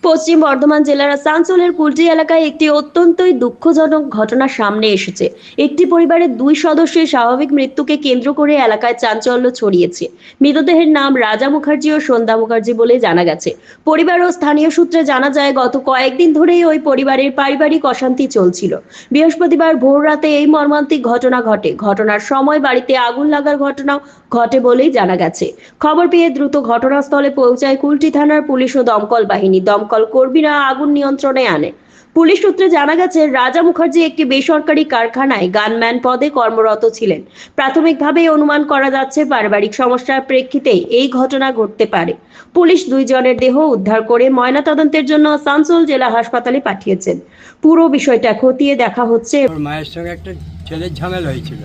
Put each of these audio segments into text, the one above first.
পশ্চিম বর্ধমান জেলার আসানসোলের কুলটি এলাকায় একটি অত্যন্তই দুঃখজনক ঘটনা সামনে এসেছে। একটি পরিবারের দুই সদস্যের স্বাভাবিক মৃত্যুকে কেন্দ্র করে এলাকায় চাঞ্চল্য ছড়িয়েছে। মৃতদেহের নাম রাজা মুখার্জি ও সন্ধ্যা মুখার্জি বলে জানা গেছে। পরিবার ও স্থানীয় সূত্রে জানা যায়, গত কয়েকদিন ধরেই ওই পরিবারের পারিবারিক অশান্তি চলছিল। বৃহস্পতিবার ভোর রাতে এই মর্মান্তিক ঘটনা ঘটে। ঘটনার সময় বাড়িতে আগুন লাগার ঘটনা ঘটে বলেই জানা গেছে। খবর পেয়ে দ্রুত ঘটনাস্থলে পৌঁছায় কুলটি থানার পুলিশ ও দমকল বাহিনী। দমকল কর্মীরা আগুন নিয়ন্ত্রণে আনে। পুলিশ সূত্রে জানা গেছে, রাজা মুখার্জি একটি বেসরকারি কারখানায় গানম্যান পদে কর্মরত ছিলেন। প্রাথমিকভাবে অনুমান করা যাচ্ছে পারিবারিক সমস্যার প্রেক্ষিতেই এই ঘটনা ঘটতে পারে। পুলিশ দুইজনের দেহ উদ্ধার করে ময়নাতদন্তের জন্য আসানসোল জেলা হাসপাতালে পাঠিয়েছেন। পুরো বিষয়টা খতিয়ে দেখা হচ্ছে। ওর মায়ের সঙ্গে একটা ছেলের ঝামেলা হয়েছিল,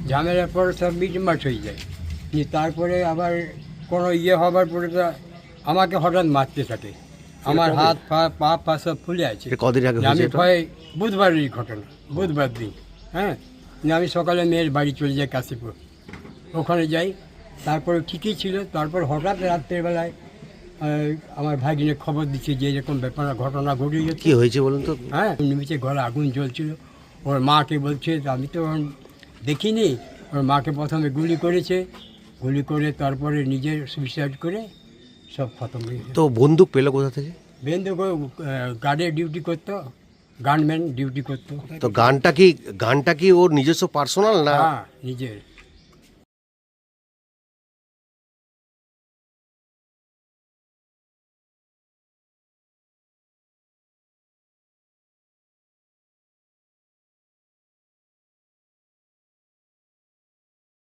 ঝামেলার পর সব মিটমাট হয়ে যায়। নিয়ে তারপরে আবার কোনো হবার পরে তো আমাকে হঠাৎ মারতে থাকে। আমার হাত পা সব ফুলে আছে। কদিন আগে আমি ভয়ে, বুধবারেরই ঘটনা, বুধবার দিন। হ্যাঁ, নিয়ে আমি সকালে মেয়ের বাড়ি চলে যাই কাশীপুর, ওখানে যাই। তারপরে ঠিকই ছিল, তারপর হঠাৎ রাত্রেবেলায় আমার ভাগিনে খবর দিচ্ছে যে এরকম ব্যাপার ঘটনা ঘটে গেছে। কি হয়েছে বলুন তো? হ্যাঁ, নিচে ঘরে আগুন জ্বলছিল। ওর মাকে বলছে, আমি তো দেখিনি। ওর মাকে প্রথমে গুলি করেছে, গুলি করে তারপরে নিজের সুইসাইড করে সব খতম হয়ে গেছে। তো বন্দুক পেলো কোথা থেকে? বেন্দু গার্ডে ডিউটি করতো, গানম্যান ডিউটি করতো। তো গানটা কি ওর নিজস্ব পার্সোনাল না? হ্যাঁ, নিজের।